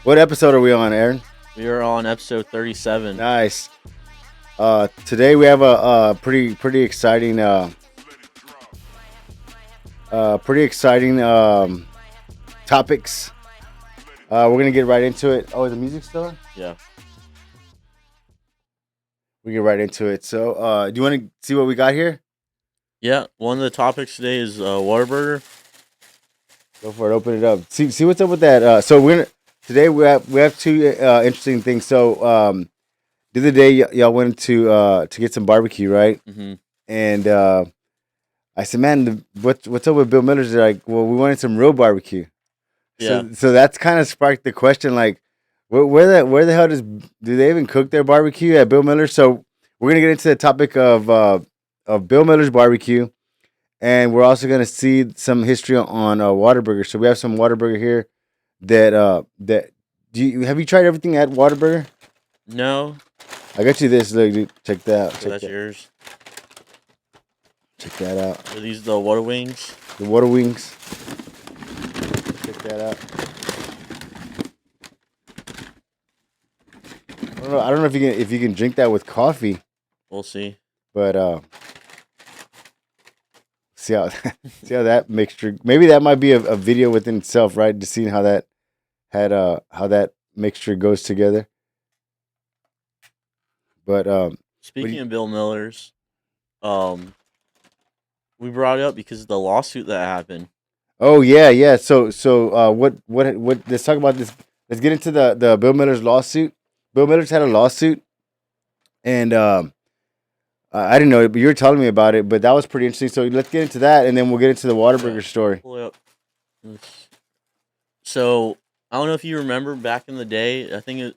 What episode are we on, Aaron? We are on episode 37. Nice. Today we have a pretty exciting topics. We're gonna get right into it. Oh, is the music still on? Yeah. We get right into it. So, do you want to see what we got here? Yeah. One of the topics today is Whataburger. Go for it. Open it up. See what's up with that. So today we have two interesting things. So, the other day y'all went to get some barbecue, right? Mm-hmm. And I said, "Man, what's up with Bill Miller's?" They're like, "Well, we wanted some real barbecue." Yeah. So that's kind of sparked the question, like, where the hell do they even cook their barbecue at Bill Miller's? So we're gonna get into the topic of Bill Miller's barbecue, and we're also gonna see some history on Whataburger. So we have some Whataburger here. That have you tried everything at Whataburger? No. I got you this. Look, dude, check that out. So that's yours. Check that out. Are these the water wings? The water wings. Check that out. I don't know if you can drink that with coffee, We'll see. but see how see how that mixture. Maybe that might be a video within itself, right? To see how that mixture goes together. But Speaking of Bill Miller's, we brought it up because of the lawsuit that happened. oh yeah. So what? Let's talk about this. Let's get into the Bill Miller's lawsuit. Bill Miller's had a lawsuit, and I didn't know it, but you were telling me about it. But that was pretty interesting. So let's get into that, and then we'll get into the Whataburger story. Pull it up. So I don't know if you remember back in the day. I think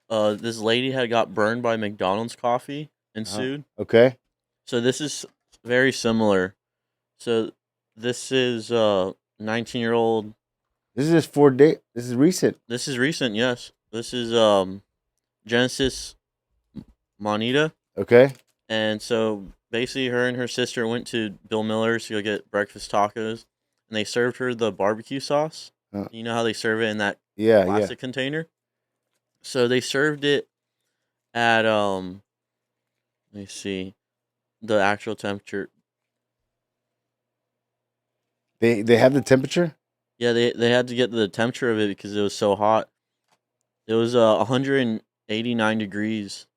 this lady had got burned by McDonald's coffee and sued. Okay. So this is very similar. So this is 19-year-old. This is just 4 days. This is recent. This is recent, yes. This is Genesis Monita. Okay. And so basically her and her sister went to Bill Miller's to go get breakfast tacos, and they served her the barbecue sauce. You know how they serve it in that plastic container? So they served it at let me see the actual temperature. They have the temperature? Yeah, they had to get the temperature of it because it was so hot. It was 189 degrees.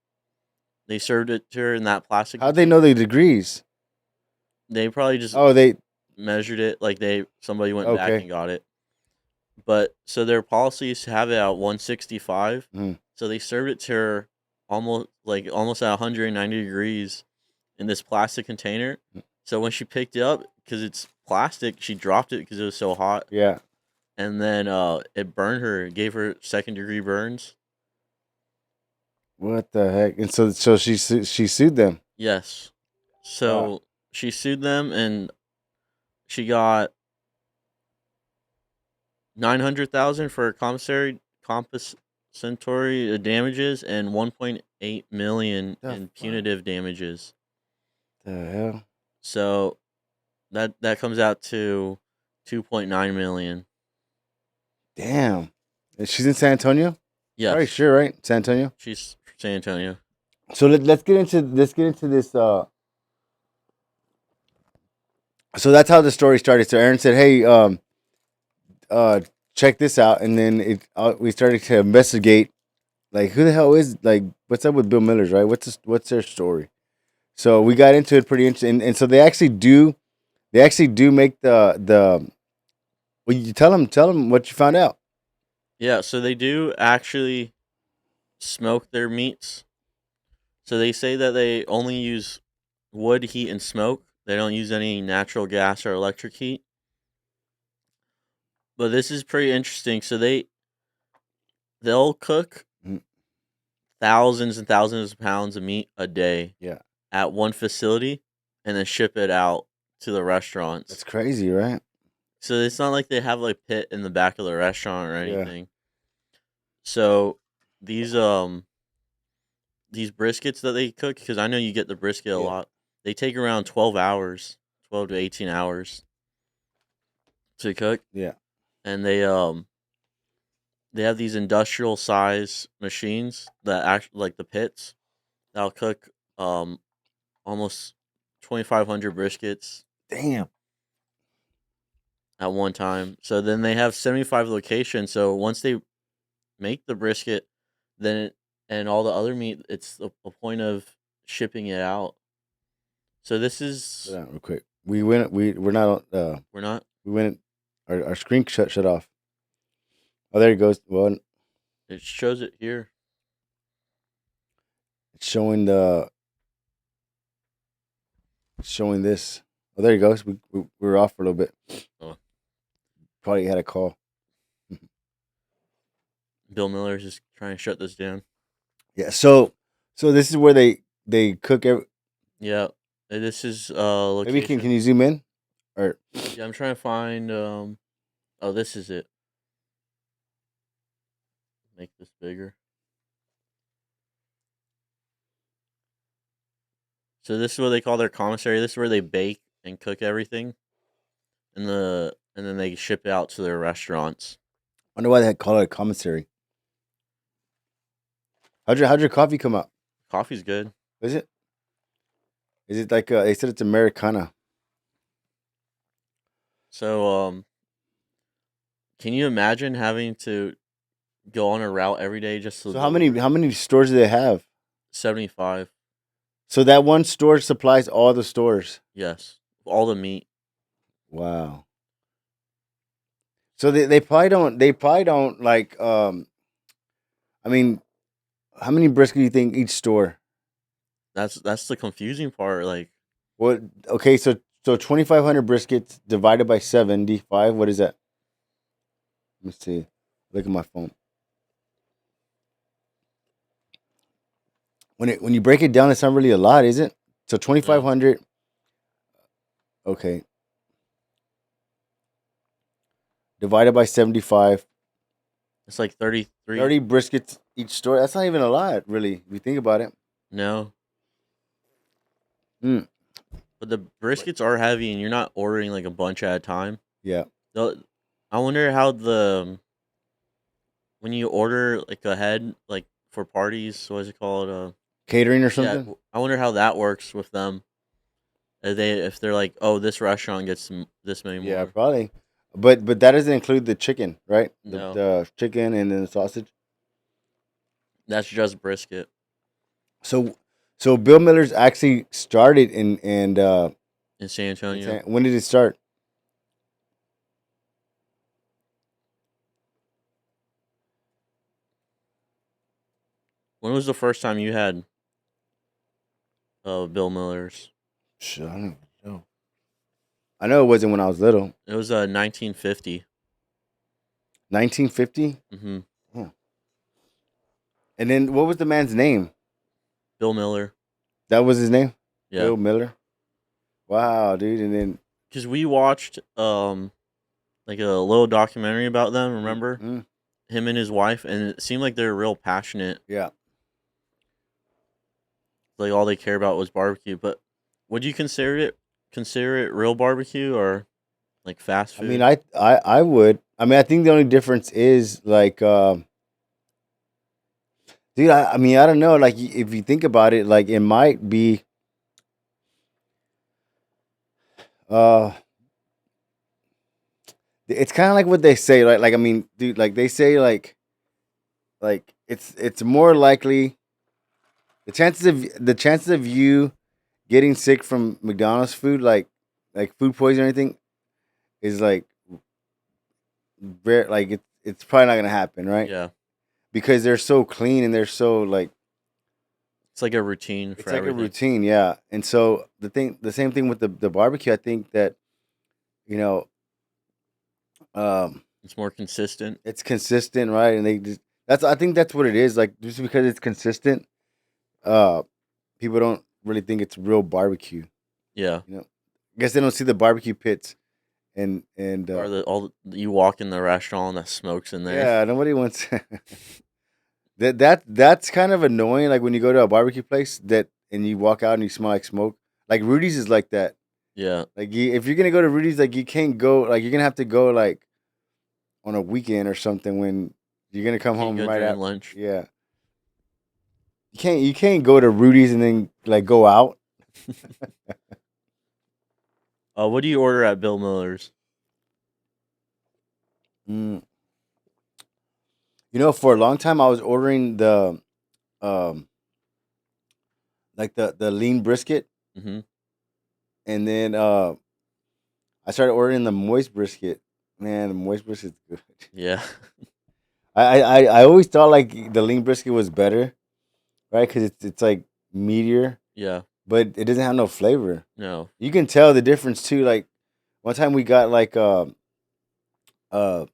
They served it to her in that plastic. How'd they know the degrees? They probably just they measured it, like somebody went back and got it. But so their policy is to have it at 165. So they served it to her almost at 190 degrees in this plastic container. So when she picked it up, because it's plastic, she dropped it because it was so hot. Yeah. And then it burned her. It gave her second-degree burns. What the heck? And so she sued them. Yes. So she sued them, and she got $900,000 for compensatory damages and $1.8 million in punitive damages. The hell? So that comes out to $2.9 million. Damn. And she's in San Antonio? Yeah. Right, sure, right? San Antonio? She's from San Antonio. So let's get into this. So that's how the story started. So Aaron said, "Hey, check this out," and then we started to investigate, like, who the hell is, like, what's up with Bill Miller's, right? What's their story? So we got into it pretty interesting, and so they actually do make the. Well, you tell them what you found out. Yeah, so they do actually smoke their meats. So they say that they only use wood, heat, and smoke. They don't use any natural gas or electric heat. But this is pretty interesting. So they'll cook thousands and thousands of pounds of meat a day. Yeah. At one facility, and then ship it out to the restaurants. That's crazy, right? So it's not like they have like pit in the back of the restaurant or anything. Yeah. So these briskets that they cook, because I know you get the brisket a lot, they take around 12 to 18 hours to cook. Yeah. And they they have these industrial size machines that actually like the pits that'll cook almost 2,500 briskets. Damn. At one time. So then they have 75 locations. So once they make the brisket, then and all the other meat, it's a point of shipping it out. So this is Hold on real quick. We're not we're not. we went our screen shut off. Oh, there it goes. Well, It shows it here. it's showing this. Oh, there it goes. We were off for a little bit. Oh. Probably had a call. Bill Miller's just trying to shut this down. Yeah. So this is where they cook. Yeah. This is location. Maybe can you zoom in? Or yeah, I'm trying to find. Oh, this is it. Make this bigger. So this is what they call their commissary. This is where they bake and cook everything, and then they ship it out to their restaurants. I wonder why they call it a commissary. How'd your coffee come out? Coffee's good. Is it? Is it like they said it's Americana? So can you imagine having to go on a route every day just to So how many stores do they have? 75. So that one store supplies all the stores. Yes. All the meat. Wow. So they probably don't like I mean, how many brisket do you think each store? That's the confusing part. Like, What? Okay, so 2,500 briskets divided by 75. What is that? Let me see. Look at my phone. When you break it down, it's not really a lot, is it? So 2,500. Okay. Divided by 75. it's like 33. 30 briskets each store. That's not even a lot, really, if you think about it. No. Mm. But the briskets are heavy, and you're not ordering like a bunch at a time. Yeah. I wonder how when you order like ahead, like for parties, what is it called? Catering or Yeah, something? I wonder how that works with them. If they're like, oh, this restaurant gets this many more. Yeah, probably. But that doesn't include the chicken, right? No. The chicken and then the sausage. That's just brisket. So Bill Miller's actually started in San Antonio. when did it start? When was the first time you had Bill Miller's? Shit, I don't know. I know it wasn't when I was little. It was 1950. 1950? Mm-hmm. Yeah. And then what was the man's name? Bill Miller. That was his name? Yeah. Bill Miller? Wow, dude. And then because we watched like a little documentary about them, remember? Mm-hmm. Him and his wife, and it seemed like they were real passionate. Yeah. Like all they care about was barbecue. But would you consider it real barbecue or like fast food? I mean, I would. I mean, I think the only difference is like, dude. I mean, I don't know. Like, if you think about it, like it might be. It's kind of like what they say. Like I mean, dude. Like they say, like it's more likely the chances of you getting sick from McDonald's food, like food poisoning or anything, is like rare. Like it's probably not gonna happen, right? Yeah. Because they're so clean and they're so like it's like a routine for everything. Like a routine, yeah. And so the same thing with the barbecue. I think that you know, it's more consistent. It's consistent, right? And they just I think that's what it is. Like just because it's consistent, people don't really think it's real barbecue. Yeah. You know, I guess they don't see the barbecue pits and or you walk in the restaurant and the smoke's in there. Yeah, nobody wants that's kind of annoying. Like when you go to a barbecue place and you walk out and you smell like smoke. Like Rudy's is like that. Yeah. Like if you're gonna go to Rudy's, like you can't go. Like you're gonna have to go like on a weekend or something when You're gonna come Can't home go right during after. lunch. Yeah. You can't go to Rudy's and then like go out. What do you order at Bill Miller's? Mm. For a long time I was ordering the um like the lean brisket, Mm-hmm. and then I started ordering the moist brisket. Man, the moist brisket's good. Yeah. I always thought like the lean brisket was better, right? Because it's like meatier, Yeah. but it doesn't have no flavor. No. You can tell the difference too. Like one time we got uh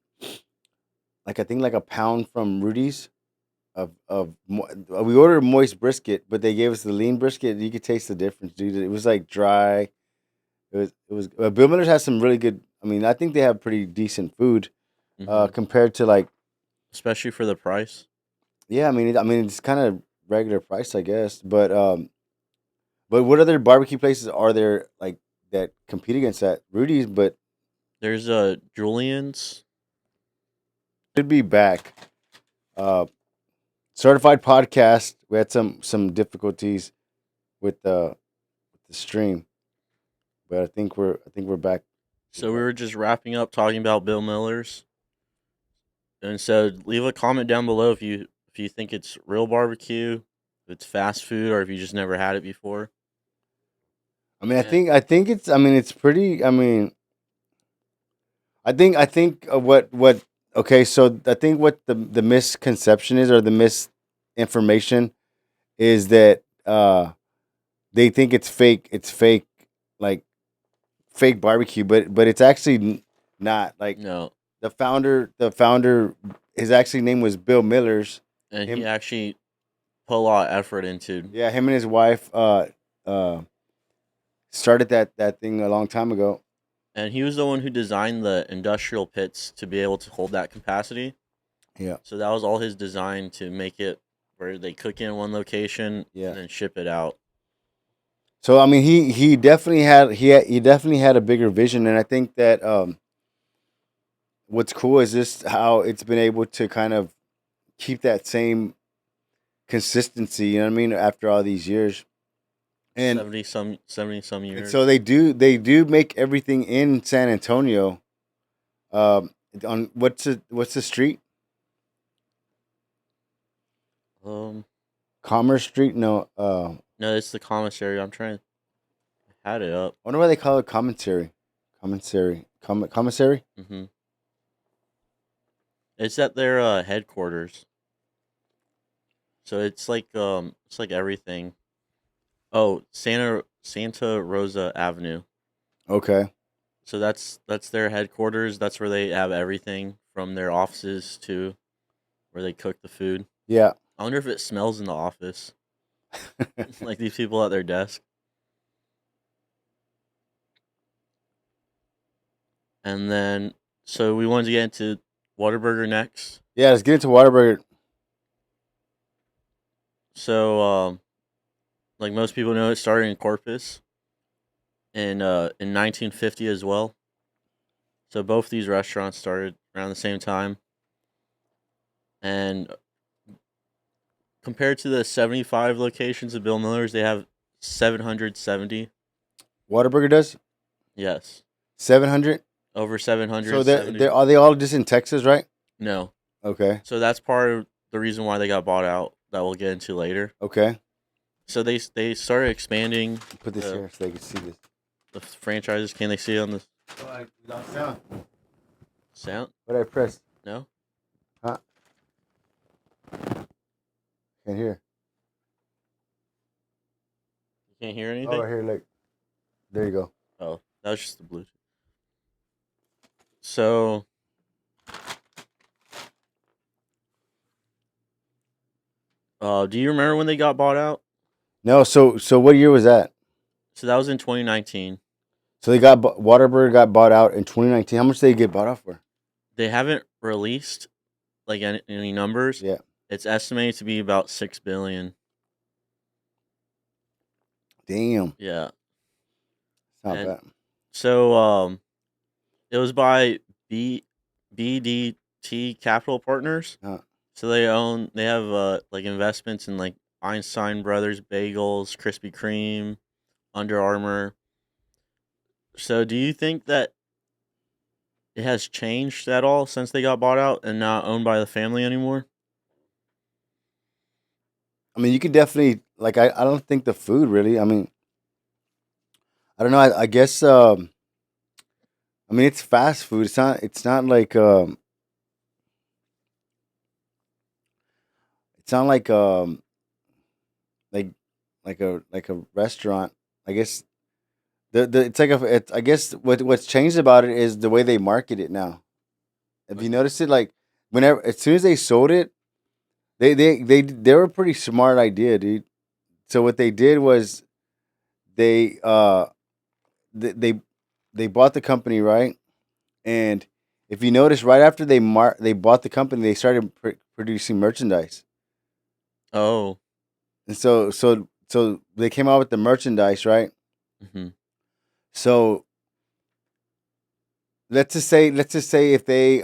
like I think like a pound from Rudy's we ordered moist brisket, but they gave us the lean brisket. You could taste the difference, dude. It was like dry. It was Bill Miller's has some really good. I mean, I think they have pretty decent food Mm-hmm. compared to like, Especially for the price. yeah. I mean it's kind of regular price, I guess. But what other barbecue places are there like that compete against that? Rudy's, but There's Julian's. should be back. Uh, Certified podcast. We had some difficulties with the stream, but I think we're back. So we were just wrapping up talking about Bill Miller's. And so leave a comment down below if you think it's real barbecue, if it's fast food, or if you just never had it before. I mean, I And think I think it's. I mean, it's pretty. I mean, I think what. Okay, so I think what the misconception is or the misinformation is that they think it's fake. It's fake, like fake barbecue, but it's actually not. Like no, the founder, his actually name was Bill Miller's. and he Him, actually put a lot of effort into. yeah, him and his wife uh started that thing a long time ago. And he was the one who designed the industrial pits to be able to hold that capacity. Yeah, So that was all his design to make it where they cook in one location yeah. and then ship it out. So I mean, he definitely had a bigger vision, and I think that what's cool is just how it's been able to kind of keep that same consistency. You know what I mean? After all these years, and 70 some years. so they do make everything in San Antonio. Um, on what's the street? Um, Commerce Street? No. no, it's the commissary. I had it up. I wonder why they call it commissary. Commissary. Mm-hmm. It's at their headquarters. So it's like everything. Oh, Santa Rosa Avenue. Okay. So that's their headquarters. That's where they have everything from their offices to where they cook the food. Yeah. I wonder if it smells in the office, like these people at their desk. And then, so we wanted to get into Whataburger next. Yeah. Let's get into Whataburger. So, like most people know, it started in Corpus in 1950 as well. So both these restaurants started around the same time. And compared to the 75 locations of Bill Miller's, they have 770. Whataburger does Yes, 700. over So they're 770. they are they all just in Texas, right? No, Okay. so that's part of the reason why they got bought out. That we'll get into later. Okay. So they started expanding Put this the here so they can see this. the franchises. Can they see it on the Oh, I lost sound. sound? What did I press? No. Huh? Can't hear. You can't hear Oh, anything? right here. Like, there you go. Oh, that was just the Bluetooth. So, do you remember when they got bought out? No. So what year was that? So that was in 2019. So Whataburger got bought out in 2019. How much did they get bought out for? They haven't released like any numbers. Yeah. It's estimated to be about 6 billion. Damn. Yeah. It's not And bad. so it was by BDT T Capital Partners. So they have like investments in like Einstein Brothers Bagels, Krispy Kreme, Under Armour. So do you think that it has changed at all since they got bought out and not owned by the family anymore? I mean, you could definitely like. I don't think the food really. I mean, I don't know. I guess. I mean, it's fast food. It's not. It's not like. It's not like like a restaurant. I guess the it's like a. It's, I guess what's changed about it is the way they market it now. If you notice it, like whenever as soon as they sold it, they were a pretty smart idea, dude. So what they did was they they they, they bought the company, right? And if you notice, right after they bought the company, they started producing merchandise. Oh. And so they came out with the merchandise, right? Hmm. So let's just say if they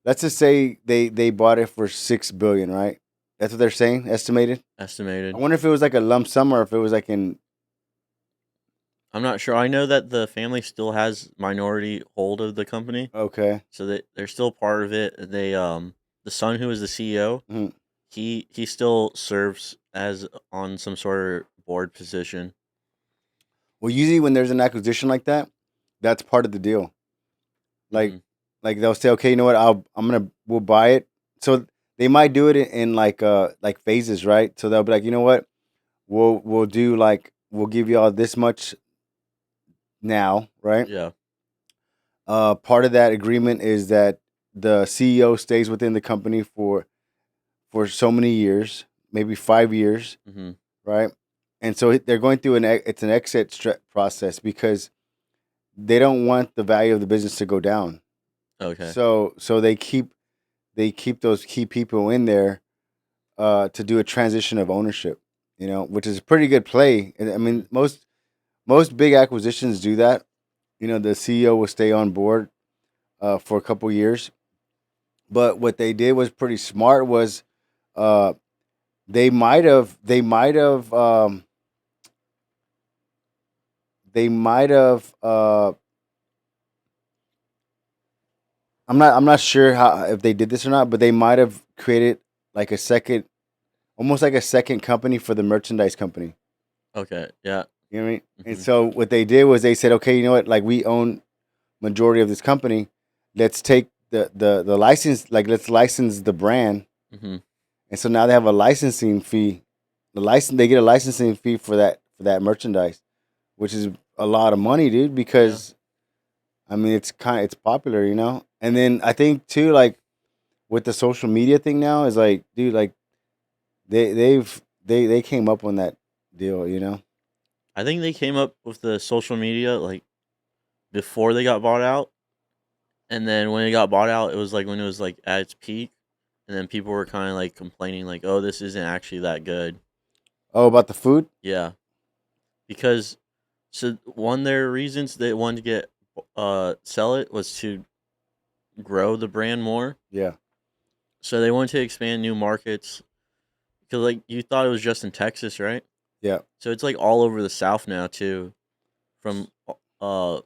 let's just say they bought it for 6 billion, right? That's what they're saying, estimated. I Estimated. wonder if it was like a lump sum or if it was like in. I'm not sure. I know that the family still has minority hold of the company, Okay. so they're still part of it. The son who is the CEO, Mhm. he still serves as on some sort of board position. Well, usually when there's an acquisition like that, that's part of the deal. Like Hmm. like they'll say, okay, you know what? We'll buy it. So they might do it in like phases, right? So they'll be like, you know what? We'll do like we'll give you all this much now, right? Yeah. Part of that agreement is that the CEO stays within the company for so many years, maybe 5 years, Hmm. right? And so they're going through it's an exit process because they don't want the value of the business to go down. Okay. So they keep those key people in there to do a transition of ownership, which is a pretty good play. And I Hmm. mean, most big acquisitions do that. The CEO will stay on board for a couple years. But what they did was pretty smart. Was uh, they might have I'm not sure how if they did this or not, but they might have created like a second, almost like a second company for the merchandise company. Okay. Yeah. You know what I mean? And Hmm. so what they did was they said, okay, you know what? Like we own majority of this company. Let's take the license, like let's license the brand. Hmm. And so now they have a licensing fee. They get a licensing fee for that merchandise, which is a lot of money, dude. Yeah. Because I mean, it's popular, And then I think too, like with the social media thing now, is like, dude, like they came up on that deal. I think they came up with the social media like before they got bought out, and then when it got bought out, it was like when it was like at its peak, and then people were kind of like complaining like, "Oh, this isn't actually that good." Oh, about the food? Yeah, because so one of their reasons they wanted to get sell it was to grow the brand more. Yeah, So they wanted to expand new markets because like you thought it was just in Texas, right? yeah. So it's like all over the South now too, from uh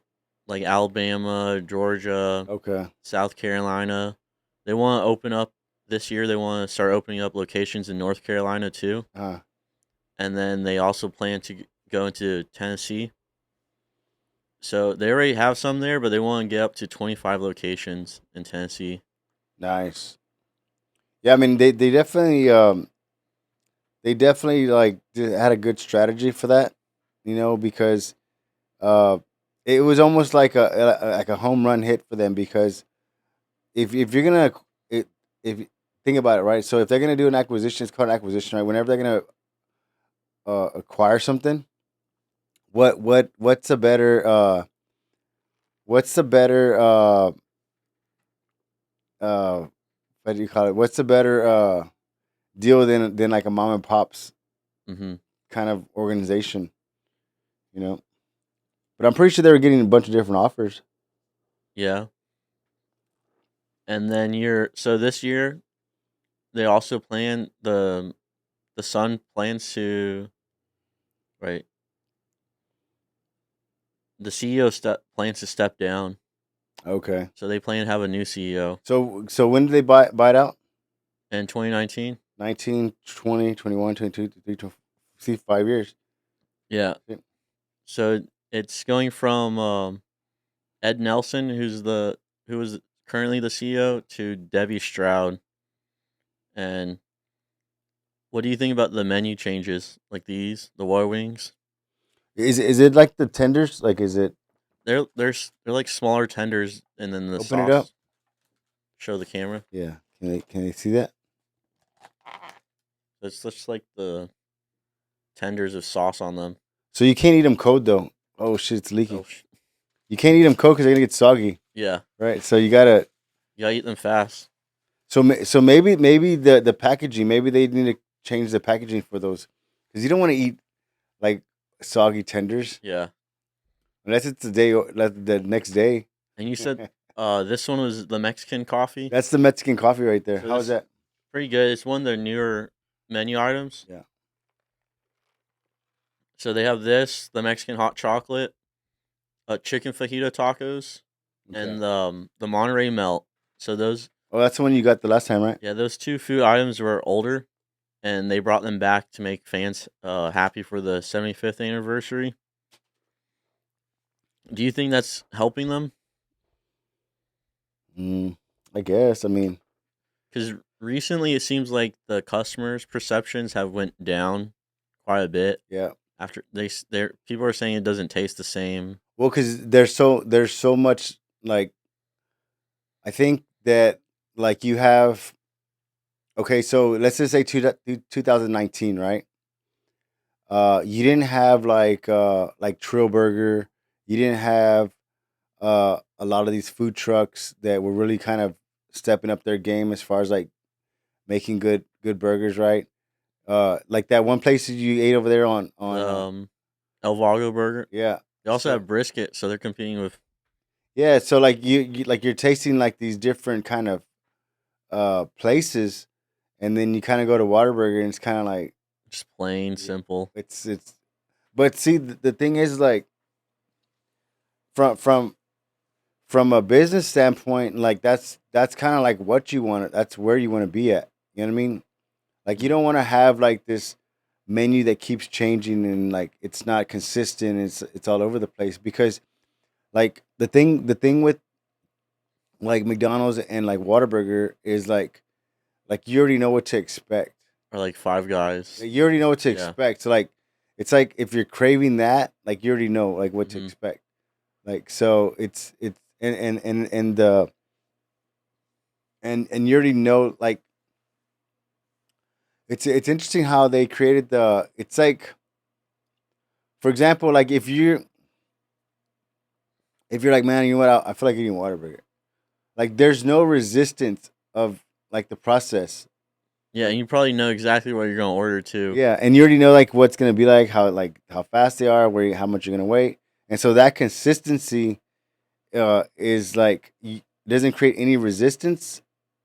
like Alabama, Georgia, Okay. South Carolina. They want to open up this year. They want to start opening up locations in North Carolina too, Uh, and then they also plan to go into Tennessee. So they already have some there, but they want to get up to 25 locations in Tennessee. nice. Yeah, I mean they definitely like had a good strategy for that, because uh it was almost like a home run hit for them because if you're gonna it, if you think about it, right? So if they're gonna do an acquisition, it's called an acquisition, right? Whenever they're gonna acquire something, what's a better what's the better uh what do you call it? What's the better deal than like a mom and pops Hmm. kind of organization, you know? But I'm pretty sure they were getting a bunch of different offers. Yeah. And then so this year they also plan the Sun plans to right. The CEO plans to step down. Okay. So they plan to have a new CEO So when did they buy it out? in 2019. 19, 20, 21, 22, 23, 24, see 5 years. Yeah. Yeah. So it's going from Ed Nelson, who was currently the CEO, to Debbie Stroud. And what do you think about the menu changes like the water wings? Is it like the tenders? Like is it They're like smaller tenders, and then the open it up? sauce. Show the camera. Yeah. Can they see that? It's just like the tenders of sauce on them. So you can't eat them cold though. Oh shit, it's leaking. Oh, You can't eat them cold because they're gonna get soggy, yeah. right? So you gotta. You gotta eat them fast. So maybe the packaging, maybe they need to change the packaging for those because you don't want to eat like soggy tenders Yeah. unless it's the next day. And you said this one was the Mexican coffee. That's the Mexican coffee right there. So How's that? pretty good. It's one of their newer menu items. Yeah. So they have the Mexican hot chocolate, chicken fajita tacos, Okay. and the Monterey melt. So those Oh, that's the one you got the last time, right? yeah, those two food items were older, and they brought them back to make fans happy for the 75th anniversary. Do you think that's helping them? I guess. I mean, Because recently it seems like the customers' perceptions have went down quite a bit. yeah. After people are saying it doesn't taste the same. Well, because there's so much like I think that like you have okay, so let's just say 2019, right? You didn't have like Trill Burger. You didn't have a lot of these food trucks that were really kind of stepping up their game as far as like making good burgers, right? Like that one place that you ate over there on El Vago Burger. yeah. They also So have brisket, so they're competing with. yeah, so like you like you're tasting like these different kind of places, and then you kind of go to Whataburger and it's kind of like Just plain simple. it's. But see, the thing is like from from from a business standpoint, like that's kind of like what you want. That's where you want to be at. You know what I mean? Like you don't want to have like this menu that keeps changing and like it's not consistent. It's all over the place because like the thing with like McDonald's and like Whataburger is like you already know what to expect. Or like Five Guys. Like, you already know what to Yeah. expect. So like it's like if you're craving that, like you already know like what to Mhm. expect. Like so it's and you already know like it's interesting how they created the it's like for example like if you're like man you know what I feel like eating Whataburger like there's no resistance of like the process. Yeah, and you probably know exactly what you're gonna order too. Yeah, and you already know like what's gonna be like how fast they are, how much you're gonna wait, and so that consistency is like doesn't create any resistance,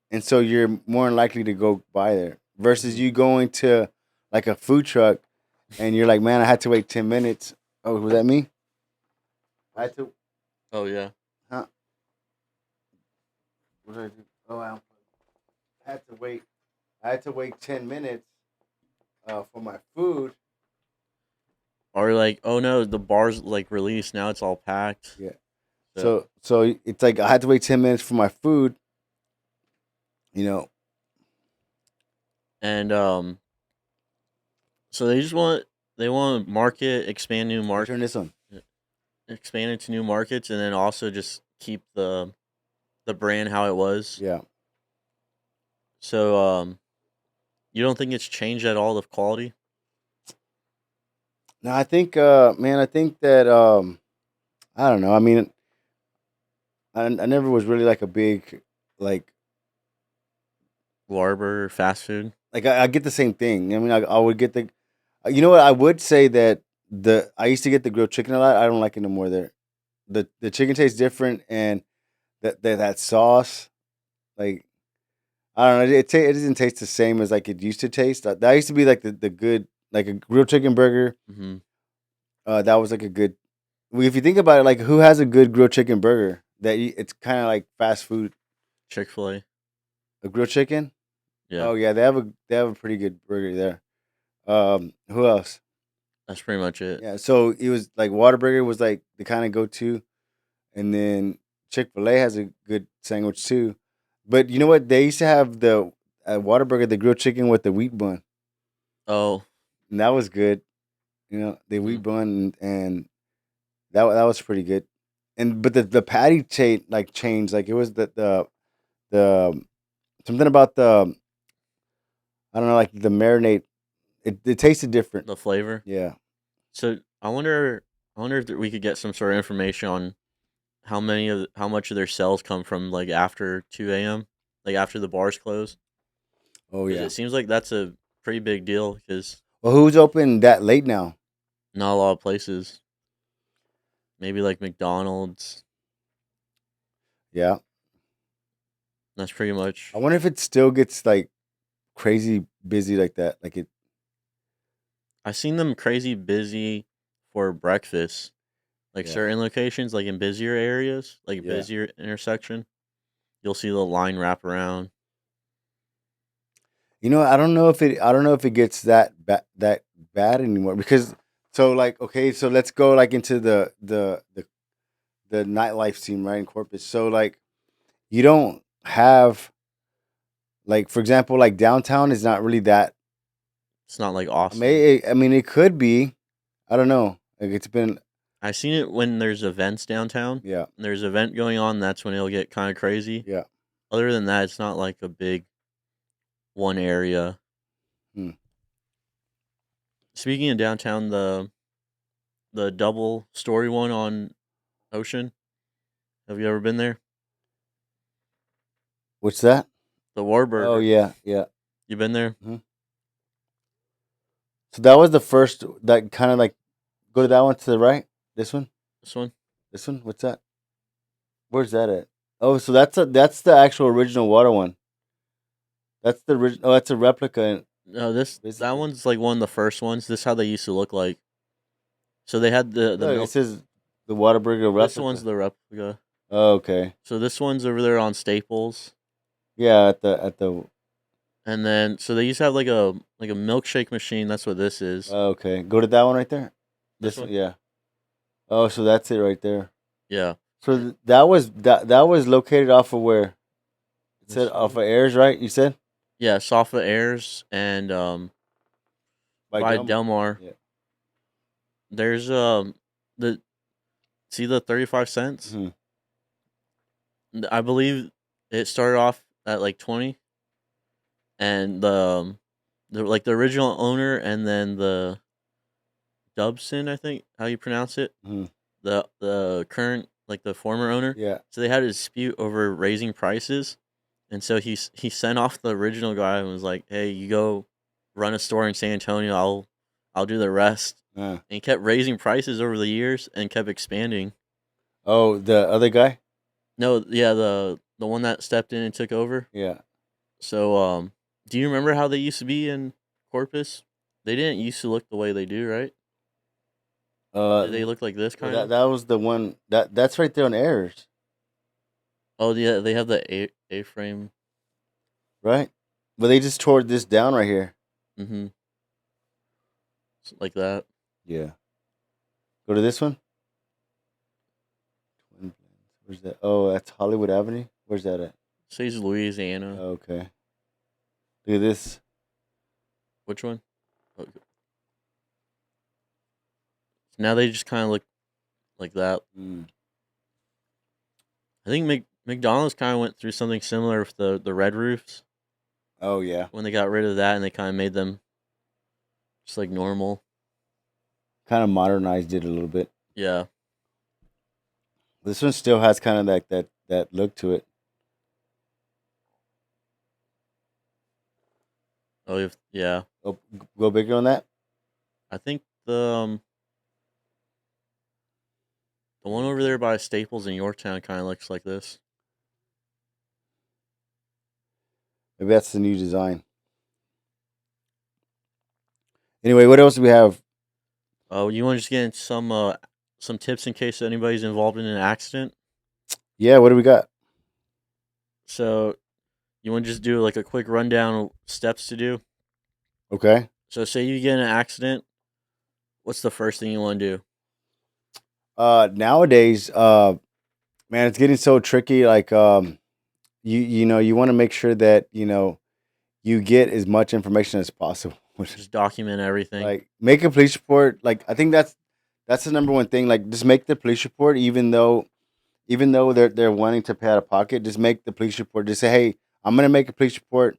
and so you're more likely to go by there versus Mhm. you going to like a food truck and you're like, man, I had to wait 10 minutes. Oh, was that me? I had to. Oh yeah. Huh? What did I do? Oh, I had to wait. I had to wait 10 minutes for my food. Or like, oh no, the bar's like released now. It's all packed. Yeah. So So it's like I had to wait 10 minutes for my food. You know. and so they want to market, expand new Turn this on. expand into new markets, and then also just keep the brand how it was. Yeah. So you don't think it's changed at all the quality? No, I think, man, I think that I don't know. I mean, I never was really like a big like Warburger fast food. like I get the same thing. I mean, I would get the. You know what? I would say that I used to get the grilled chicken a lot. I don't like it no more. There, the chicken tastes different, and that sauce, like I don't know. It doesn't taste the same as like it used to taste. That used to be like the good like a grilled chicken burger. Mm-hmm. That was like a good. Well, if you think about it, like who has a good grilled chicken burger? It's kind of like fast food. Chick-fil-A. A grilled chicken. Yeah, Oh yeah, they have a pretty good burger there. Who else? that's pretty much it. Yeah, so it was like Whataburger was like the kind of go to, and then Chick-fil-A has a good sandwich too. But you know what? They used to have the Whataburger, the grilled chicken with the wheat bun, Oh, and that was good. You know, the mm-hmm. wheat bun and that was pretty good. And but the patty changed. Like it was the something about the I don't know, like the marinade. It tasted different. The flavor. Yeah. So I wonder if we could get some sort of information on how much of their sales come from like after 2 a.m., like after the bars close. Oh Because yeah. it seems like that's a pretty big deal. Because Well, who's open that late now? not a lot of places, maybe like McDonald's. Yeah. That's pretty I much. wonder if it still gets like crazy busy like that. Like it. I've seen them crazy busy for breakfast, like Yeah. certain locations, like in busier areas, like Yeah. busier intersection. You'll see the line wrap around. You know, I don't know if it. I don't know if it gets that bad anymore because so like okay, so let's go like into the nightlife scene right in Corpus. So like you don't have like for example like downtown is not really that. It's not like I Austin. mean, it could be. I don't know. Like it's been I've seen it when there's events downtown. yeah There's an event going on. That's when it'll get kind of crazy. yeah. Other than that, it's not like a big one area. Hmm. Speaking of downtown, the double story one on Ocean. Have you ever been there? What's that? The Oh Warburger. yeah yeah. You been there? Mhm. So that was the first that kind of like go to that one to the right. This one. This one? This one. What's that? Where's that at? Oh, so that's the actual original water one. That's the original. Oh, that's a replica, No, that basically. one's like one of the first ones. This is how they used to look like. So they had the Look, it milk. says the Whataburger This one's replica. the replica. Oh, okay. So this one's over there on Staples. Yeah, at the. And then so they used to have like a milkshake machine. That's what this is. Oh, okay, go to that one right there. This This one, one? yeah. Oh, so that's it right there. Yeah. So that was located off of where it said This off one? of Airs, right? You said Yeah, Safa Airs and by by Delmar. Delmar. Yeah. There's the see the 35 cents? Hmm. I believe it started off at like 20 and the like the original owner and then the Dubson, I think how you pronounce it, Hmm. the current like the former owner. Yeah. So they had a dispute over raising prices, and so he sent off the original guy and was like, "Hey, you go run a store in San Antonio. I'll do the rest." Uh. And he kept raising prices over the years and kept expanding. Oh, the other guy. No, yeah, the one that stepped in and took over. Yeah. So do you remember how they used to be in Corpus? They didn't used to look the way they do, right? Did they look like this Well, kind of? that was the one that's right there on Airs, Oh yeah, they have the A frame. right? But they just tore this down right here. Mm-hmm. Like that. Yeah. Go to this one. Where's that? Oh, that's Hollywood Avenue. Where's that at? Says Louisiana. Okay. Look at this. Which one? Okay. Now they just kind of look like that. Mm. I think McDonald's kind of went through something similar with the red roofs Oh yeah. when they got rid of that and they kind of made them just like normal. Kind of modernized it a little bit. Yeah. This one still has kind of like that look to it. Oh, yeah. Oh, go bigger on that. I think the one over there by Staples in Yorktown kind of looks like this. Maybe that's the new design. Anyway, what else do we have? Oh, you want to just get into some tips in case anybody's involved in an accident? Yeah, what do we got? So you want to just do like a quick rundown of steps to do? Okay. So say you get in an accident, what's the first thing you want to do? Nowadays, man, it's getting so tricky. Like, you know, you want to make sure that you get as much information as possible. Just document everything. Like, make a police report. Like, I think that's the number one thing. Like, just make the police report, even though they're wanting to pay out of pocket. Just make the police report. Just say, hey, I'm gonna make a police report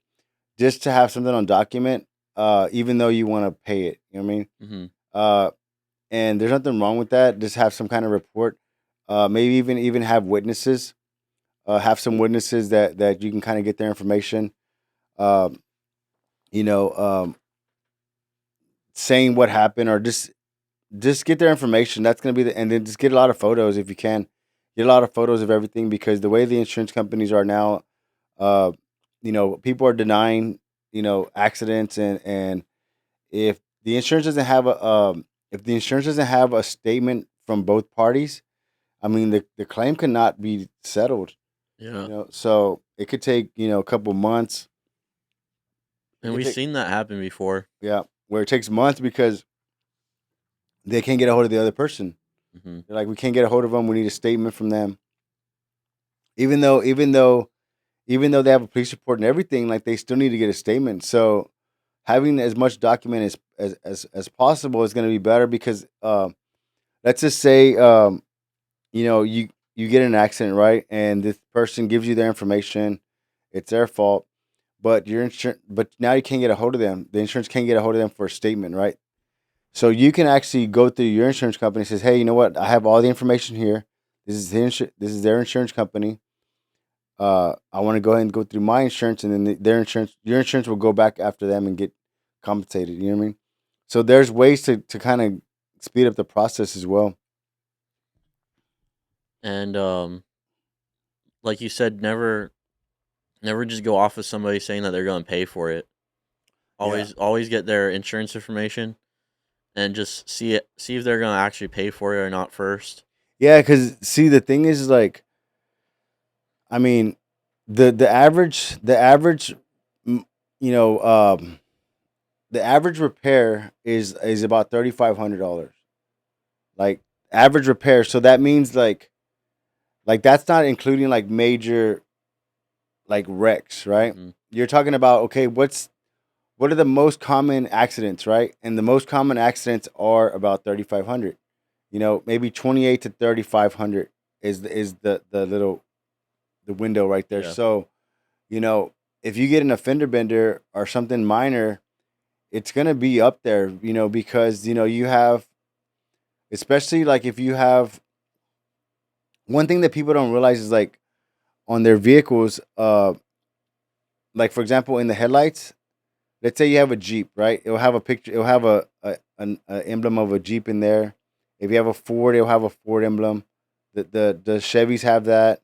just to have something on document. Even though you want to pay it, you know what I mean. Mm-hmm. Uh, and there's nothing wrong with that. Just have some kind of report. Maybe even have witnesses. Have some witnesses that you can kind of get their information. Um, you know, saying what happened, or just get their information. That's gonna be and then just get a lot of photos if you can. Get a lot of photos of everything, because the way the insurance companies are now, uh, people are denying accidents, and if the insurance doesn't have a statement from both parties, I mean the claim cannot be settled. Yeah. So it could take a couple months. It And could we've take seen that happen before. Yeah, where it takes months because they can't get a hold of the other person. Mm-hmm. They're like, we can't get a hold of them. We need a statement from them. Even though they have a police report and everything, like they still need to get a statement. So having as much document as possible is going to be better, because let's just say you get in an accident, right, and this person gives you their information. It's their fault, but your insurance, but now you can't get a hold of them. The insurance can't get a hold of them for a statement, right? So you can actually go through your insurance company and says, "Hey, you know what? I have all the information here. This is their insurance company. I want to go ahead and go through my insurance, and then your insurance will go back after them and get compensated." You know what I mean? So there's ways to kind of speed up the process as well. And like you said, never just go off of somebody saying that they're going to pay for it. Yeah, Always get their insurance information and just see if they're going to actually pay for it or not first. yeah. Because see, the thing is, like, I mean, the average, mm, you know, the average repair is about $3,500. Like, average repair. So that means like that's not including like major like wrecks, right? Mm-hmm. You're talking about, okay, what are the most common accidents, right? And the most common accidents are about 3,500. Maybe 28 to 3,500 is the window right there. Yeah. So, you know, if you get an offender bender or something minor, it's gonna be up there, because you have, especially like if you have, one thing that people don't realize is like on their vehicles, like for example in the headlights. Let's say you have a Jeep, right? It'll have a picture. It'll have a emblem of a Jeep in there. If you have a Ford, it'll have a Ford emblem. The Chevys have that.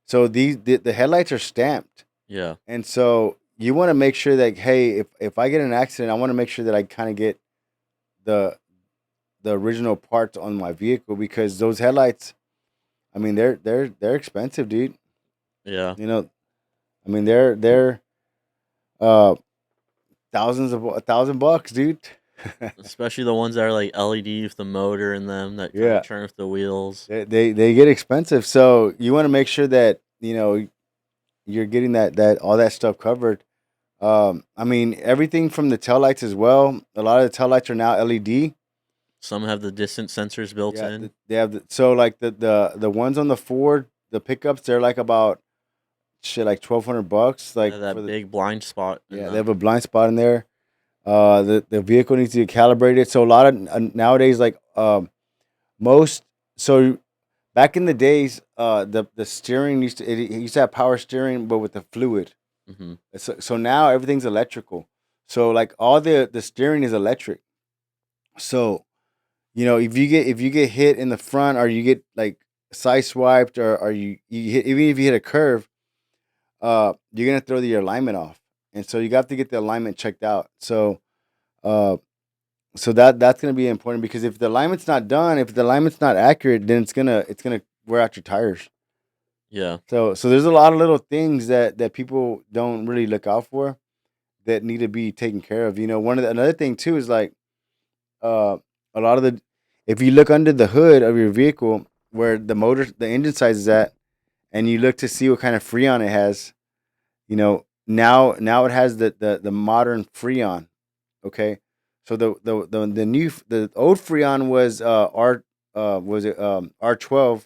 So the headlights are stamped, Yeah. and so you want to make sure that, hey, if I get in an accident, I want to make sure that I kind of get the the original parts on my vehicle, because those headlights, I mean, they're expensive, dude. Yeah. You know, I mean, they're uh thousands of $1,000, dude. Especially the ones that are like LED with the motor in them that kind of Yeah, turn with the wheels. they get expensive, so you want to make sure that you're getting that all that stuff covered. I mean, everything from the taillights as well. A lot of the taillights are now LED. Some have the distance sensors built Yeah, in. they have so like the ones on the Ford, the pickups, they're like about shit like $1,200. They Like have for that the big blind spot in Yeah, they have them. a blind spot in there. The vehicle needs to get calibrated. So a lot of nowadays, like most, so back in the days, the steering it used to have power steering, but with the fluid. Mm-hmm. So now everything's electrical. So like all the steering is electric. So if you get hit in the front, or you get like side swiped, or you hit, even if you hit a curve, you're gonna throw the alignment off, and so you got to get the alignment checked out. Uh, so that's gonna be important because if the alignment's not done, if the alignment's not accurate, then it's gonna wear out your tires. Yeah. So there's a lot of little things that people don't really look out for that need to be taken care of. Another thing too is like uh a lot of the if you look under the hood of your vehicle where the engine size is at, and you look to see what kind of freon it has, now it has the modern freon. Okay, so the old freon was R12,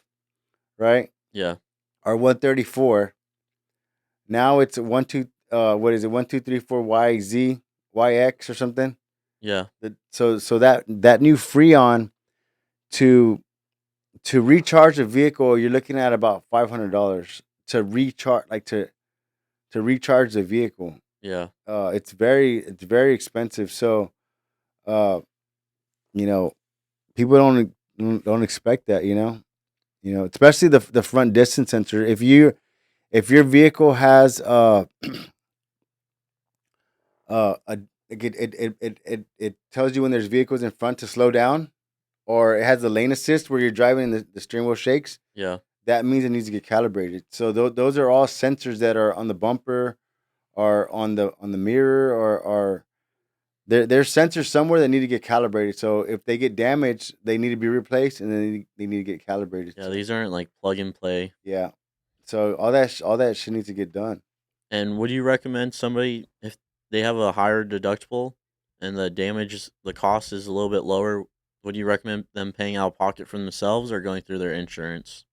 right? Yeah. R134. Now it's one two what is it, 1234 YX or something. Yeah. So that new freon to recharge a vehicle, you're looking at about $500 to recharge, to recharge the vehicle. Yeah. It's very expensive. So, uh, you know, people don't expect that. Especially the front distance sensor. If your vehicle has it tells you when there's vehicles in front to slow down, or it has the lane assist where you're driving and the steering wheel shakes. Yeah. That means it needs to get calibrated. So those are all sensors that are on the bumper or on the mirror, or there's sensors somewhere that need to get calibrated. So if they get damaged, they need to be replaced, and then they need to get calibrated. Yeah. So, These aren't like plug and play. yeah. So all that shit needs to get done. And would you recommend somebody if they have a higher deductible and the cost is a little bit lower? Would you recommend them paying out of pocket for themselves or going through their insurance?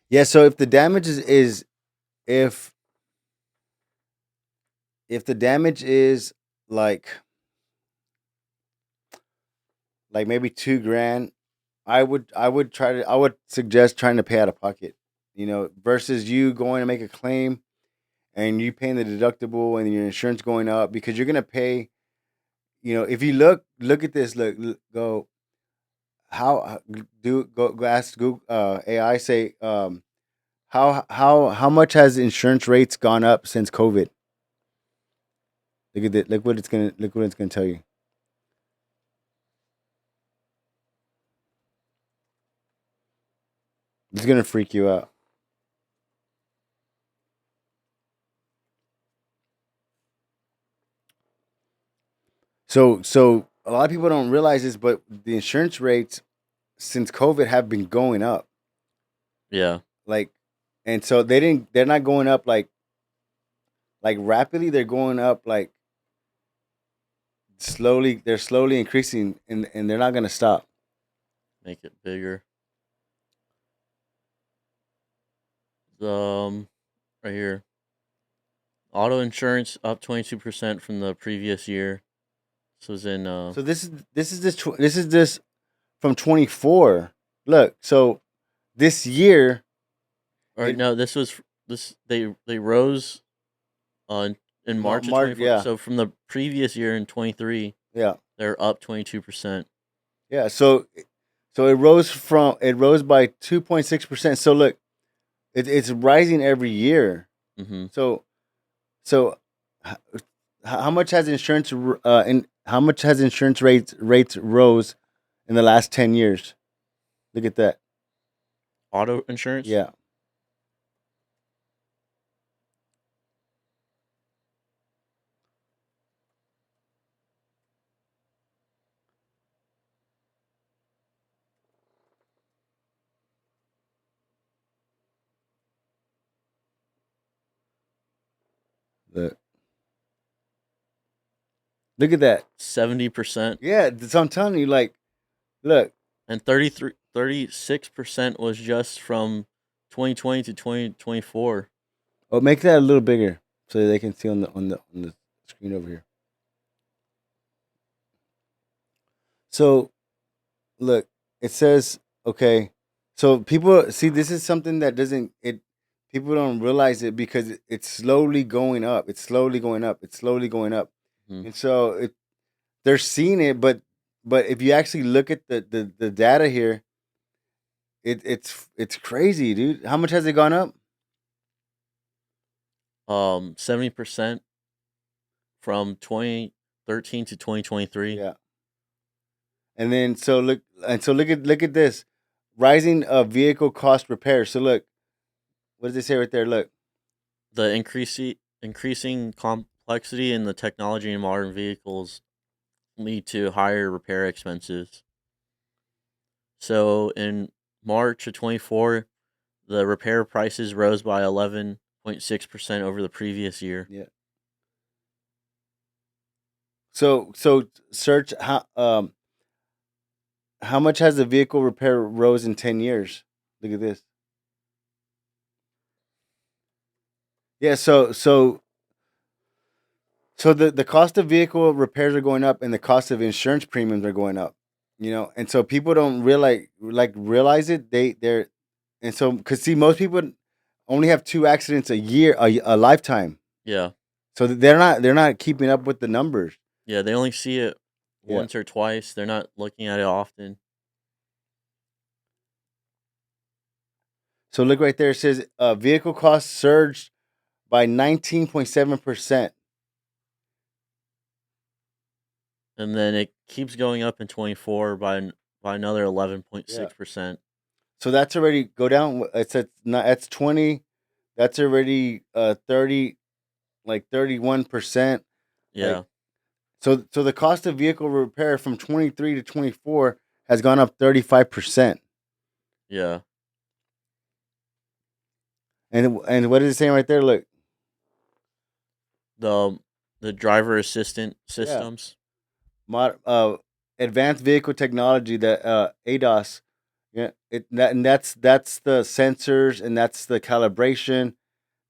Yeah. So if the damage is if the damage is like maybe 2 grand, I would suggest trying to pay out of pocket. Versus you going to make a claim and you paying the deductible and your insurance going up, because you're gonna pay. If you look at this, go how do go ask Google AI, say how much has insurance rates gone up since COVID? Look at it. Look what it's gonna tell you. It's gonna freak you out. So a lot of people don't realize this, but the insurance rates since COVID have been going up. Yeah. Like, and so they're not going up like rapidly. They're going up like slowly. They're slowly increasing, and they're not gonna stop. Make it bigger. Um, right here. Auto insurance up 22% from the previous year. This was in So this is from 24. Look, so this year, or it no, this was this they rose in March of March, 24. yeah, So from the previous year in 23, yeah, they're up 22%. yeah. So it rose by 2.6%. So look, it's rising every year. Mhm. So h- how much has insurance rates rose in the last 10 years? Look at that. Auto insurance? Yeah. Look. Look at that. 70%. Yeah, so I'm telling you, like, look. And 36% was just from 2020 to 2024. Oh, make that a little bigger so they can see on the screen over here. So look, it says, okay. So people see, this is something that doesn't it people don't realize it because it's slowly going up. It's slowly going up. It's slowly going up. Mhm. And so they're seeing it, but if you actually look at the data here, it's crazy, dude. How much has it gone up? 70% from 2013 to 2023. Yeah. And then look at this. Rising vehicle cost repairs. So look, what does it say right there? Look. The increasing complexity in the technology in modern vehicles lead to higher repair expenses. So in March of 24, the repair prices rose by 11.6% over the previous year. Yeah. So search how much has the vehicle repair rose in 10 years? Look at this. Yeah, so the cost of vehicle repairs are going up and the cost of insurance premiums are going up. And so people don't realize it. They're and so cuz see most people only have 2 accidents a year, a lifetime. Yeah. So they're not keeping up with the numbers. Yeah, they only see it Yeah. once or twice. They're not looking at it often. So look right there. It says vehicle costs surged by 19.7%. And then it keeps going up in 24 by another Yeah. 11.6%. So that's already go down. It's at that's 20. That's already 30, like 31%. Yeah. Like so the cost of vehicle repair from 23 to 24 has gone up 35%. Yeah. And what is it saying right there? Look, The driver assistant yeah, systems. advanced vehicle technology, the ADAS. Yeah, that's the sensors and that's the calibration.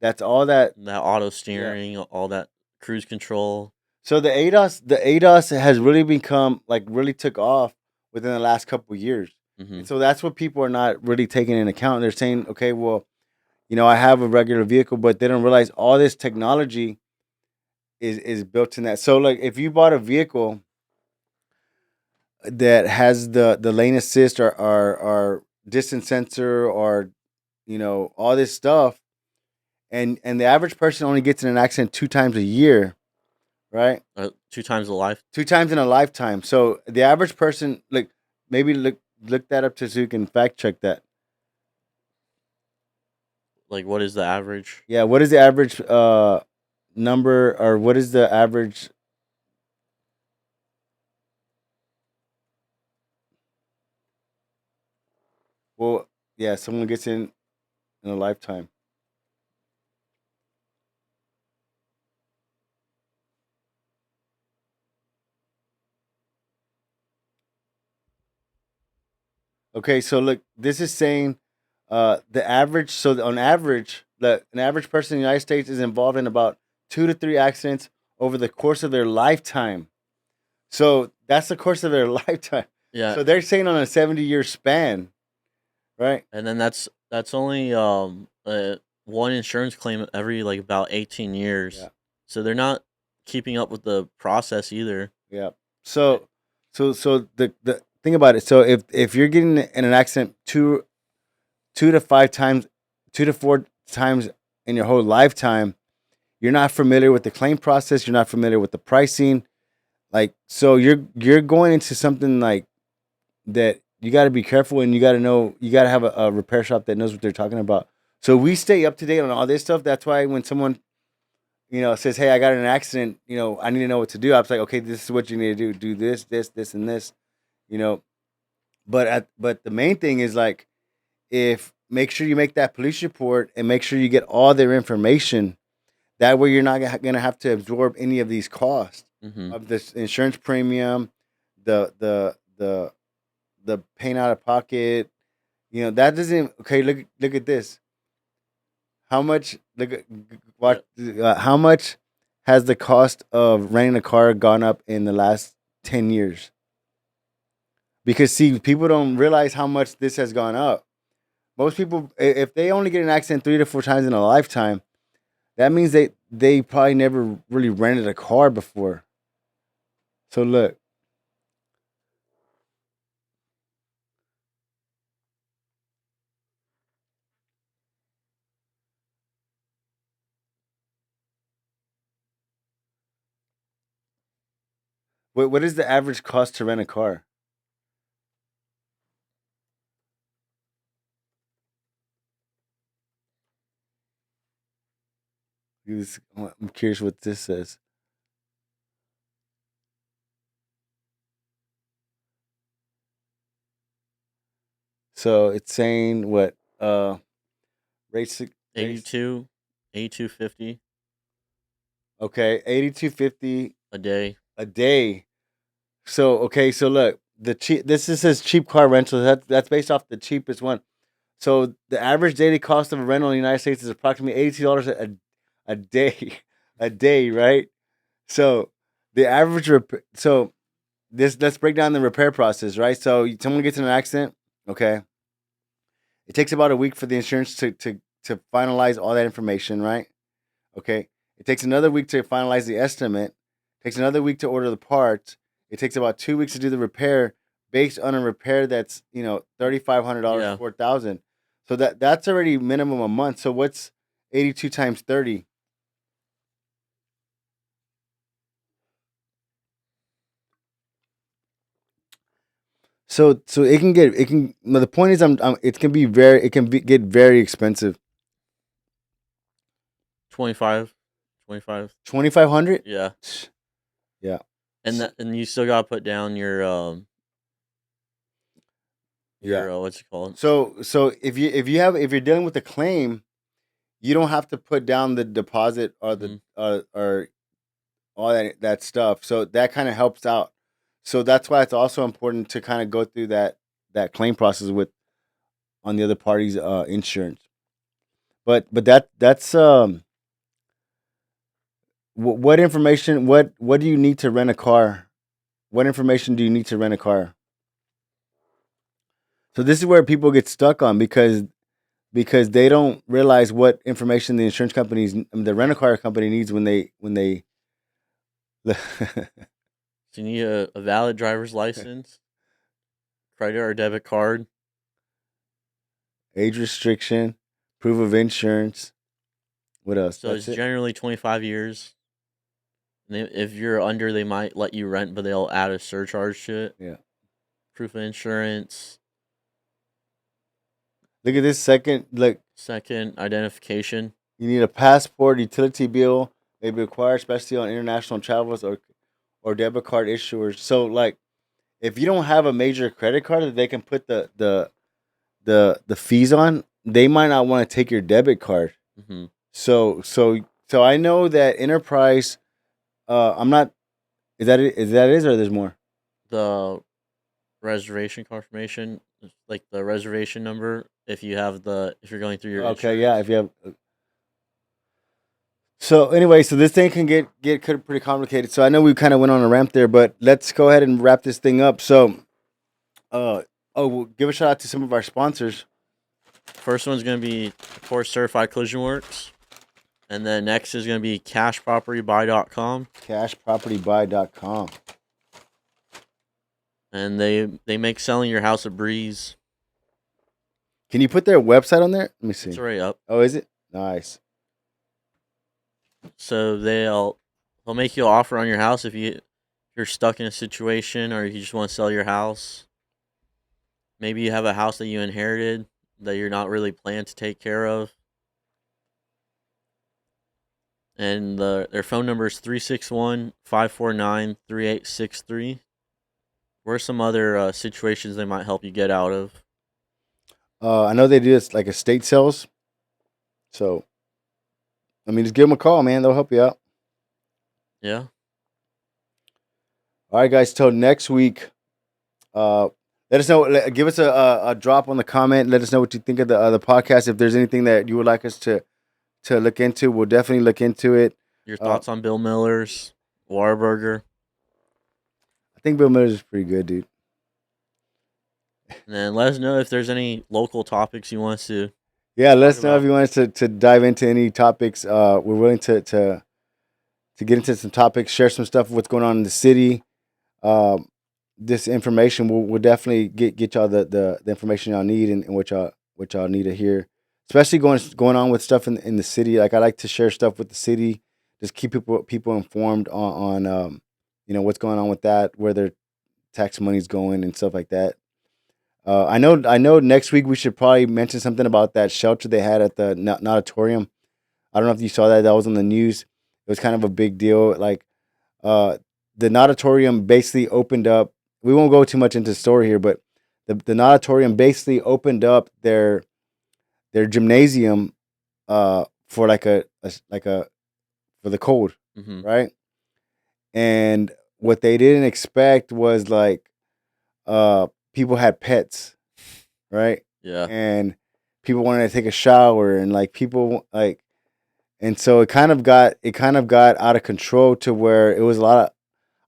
That's all that. That auto Yeah. steering, all that cruise control. So the ADAS has really become like really took off within the last couple of years. Mm-hmm. And so that's what people are not really taking into account. They're saying, okay, well, I have a regular vehicle, but they don't realize all this technology is built in that. So like if you bought a vehicle that has the lane assist or distance sensor or all this stuff, and the average person only gets in an accident 2 times a year, right? 2 times a life. 2 times in a lifetime. So the average person, like, maybe look that up so you can fact check that. Like, what is the average? Yeah, what is the average number, or what is the average? Well, yeah, someone gets in a lifetime. Okay, so look, this is saying the average. So on average, an average person in the United States is involved in about 2 to 3 accidents over the course of their lifetime. So that's the course of their lifetime. Yeah. So they're saying on a 70-year span, right? And then that's only one insurance claim every like about 18 years. Yeah. So they're not keeping up with the process either. Yeah. So the think about it. So if you're getting in an accident 2 to 5 times, 2 to 4 times in your whole lifetime, you're not familiar with the claim process. You're not familiar with the pricing. Like, so you're going into something like that. You got to be careful, and you got to know. You got to have a repair shop that knows what they're talking about. So we stay up to date on all this stuff. That's why when someone says, "Hey, I got in an accident," I need to know what to do. I was like, "Okay, this is what you need to do. Do this, this, this, and this." You know, but the main thing is like, if make sure you make that police report and make sure you get all their information. That way, you're not gonna have to absorb any of these costs of this insurance premium, the paying out of pocket. That doesn't. Okay, look at this. How much? How much has the cost of renting a car gone up in the last 10 years? Because see, people don't realize how much this has gone up. Most people, if they only get an accident 3 to 4 times in a lifetime, that means they probably never really rented a car before. So look. What is the average cost to rent a car? I'm curious what this says. So it's saying what rates 82, 82.50 okay, 82.50 a day. a day. So okay, so look, the cheap this says cheap car rental. That's based off the cheapest one. So the average daily cost of a rental in the United States is approximately $82 a day, a day, right? So the average so this let's break down the repair process, right? So someone gets in an accident, okay. It takes about a week for the insurance to finalize all that information, right? Okay. It takes another week to finalize the estimate. It takes another week to order the parts. It takes about 2 weeks to do the repair based on a repair that's, $3,500, Yeah. 4,000. So that's already minimum a month. So what's 82 times 30? So the point is it can be get very expensive. 25. 25. 2,500? Yeah. Yeah. And you still gotta put down your Yeah. what's it called? So if you're dealing with a claim, you don't have to put down the deposit or the or all that stuff. So that kind of helps out. So that's why it's also important to kind of go through that claim process with on the other party's insurance. But that's what information what do you need to rent a car? What information do you need to rent a car? So this is where people get stuck on because they don't realize what information the insurance companies, the rental car company needs when they. So you need a valid driver's license, credit or debit card, Age restriction, proof of insurance. What else? so That's it's it. generally 25 years. And if you're under, they might let you rent, but they'll add a surcharge to it. Yeah. Proof of insurance. Look at this second. Look, Second, identification. you need a passport, utility bill may be required, especially on international travels or debit card issuers. So like, if you don't have a major credit card that they can put the fees on, they might not want to take your debit card. Mm-hmm. So I know that Enterprise. I'm not. Is that it? Is that it? Or there's more? The reservation confirmation, like the reservation number, if you're going through your Okay, insurance. yeah. If you have. So anyway, so this thing can get pretty complicated. So I know we kind of went on a ramp there, but let's go ahead and wrap this thing up. So, we'll give a shout out to some of our sponsors. First one's going to be, of course, Certified Collision Works. And then next is going to be cashpropertybuy.com. Cashpropertybuy.com. And they make selling your house a breeze. Can you put their website on there? Let me see. It's already up. Oh, is it? Nice. So they'll make you an offer on your house if you're stuck in a situation or you just want to sell your house. Maybe you have a house that you inherited that you're not really planning to take care of. And their phone number is 361-549-3863. What are some other situations they might help you get out of? I know they do this like estate sales. So, I mean, just give them a call, man. They'll help you out. Yeah. All right, guys. Till next week. Let us know. Give us a drop on the comment. Let us know what you think of the podcast. If there's anything that you would like us to look into, we'll definitely look into it. Your thoughts on Bill Miller's Whataburger? I think Bill Miller's is pretty good, dude. And then let us know if there's any local topics you want us to. Yeah, let us know if you want us to dive into any topics. We're willing to get into some topics, share some stuff, what's going on in the city. This information will definitely get y'all the information y'all need and what y'all need to hear. Especially going on with stuff in the city. Like I like to share stuff with the city. Just keep people informed on what's going on with that, where their tax money's going and stuff like that. I know. Next week we should probably mention something about that shelter they had at the natatorium. I don't know if you saw that. That was on the news. It was kind of a big deal. Like, the natatorium basically opened up. We won't go too much into the story here, but the natatorium basically opened up their gymnasium, for like a for the cold, Mm-hmm. right? And what they didn't expect was like, people had pets, right? Yeah. And people wanted to take a shower, and like people like, and so it kind of got out of control to where it was a lot of,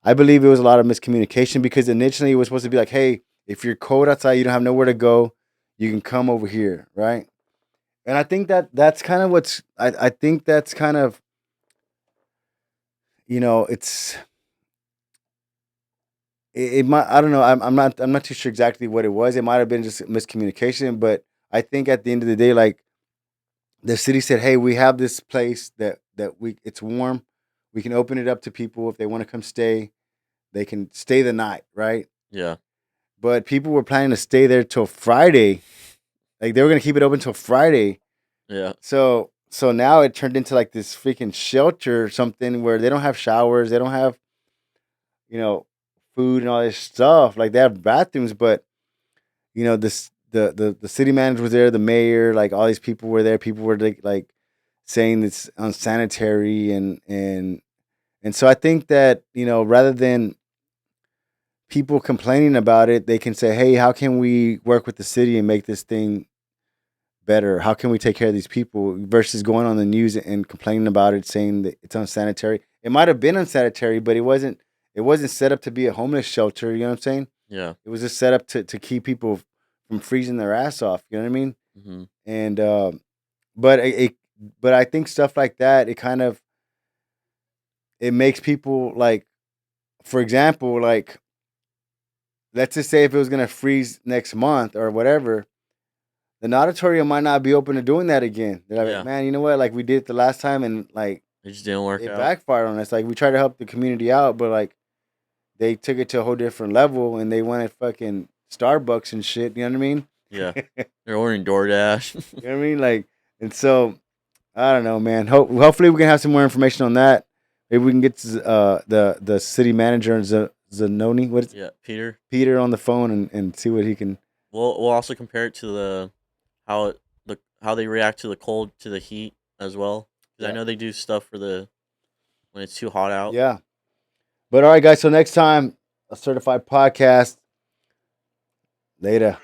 I believe it was a lot of miscommunication, because initially it was supposed to be like, hey, if you're cold outside, you don't have nowhere to go, you can come over here, right? And I think that's kind of I think that's kind of, it's it might, I don't know, I'm not too sure exactly what it was. It might have been just miscommunication, but I think at the end of the day, like, the city said, hey, we have this place that it's warm, we can open it up to people if they want to come stay, they can stay the night, right? Yeah. But people were planning to stay there till Friday. Like, they were gonna keep it open till Friday. Yeah. So now it turned into like this freaking shelter or something, where they don't have showers, they don't have, you know, food and all this stuff. Like, they have bathrooms, but this the city manager was there, the mayor, like all these people were there. People were like saying it's unsanitary, and so I think that, rather than people complaining about it, they can say, hey, how can we work with the city and make this thing better? How can we take care of these people, versus going on the news and complaining about it, saying that it's unsanitary? It might have been unsanitary, but it wasn't set up to be a homeless shelter. You know what I'm saying? Yeah. It was just set up to keep people from freezing their ass off. You know what I mean? Mm-hmm. And but but I think stuff like that, it makes people like, for example, like, let's just say if it was gonna freeze next month or whatever, the auditorium might not be open to doing that again. They're like, Yeah. man, you know what? Like, we did it the last time, and like, It just didn't work it out. backfired on us. Like, we tried to help the community out, but like, they took it to a whole different level, and they wanted fucking Starbucks and shit. You know what I mean? Yeah. They're ordering DoorDash. You know what I mean? Like, and so I don't know, man. Hopefully we can have some more information on that. Maybe we can get the city manager, Zanoni, what is it? Yeah, Peter. Peter, on the phone, and see what he can. We'll also compare it to how they react to the cold, to the heat as well. Because I know they do stuff for when it's too hot out. Yeah. But all right, guys. So next time, a certified podcast. Later.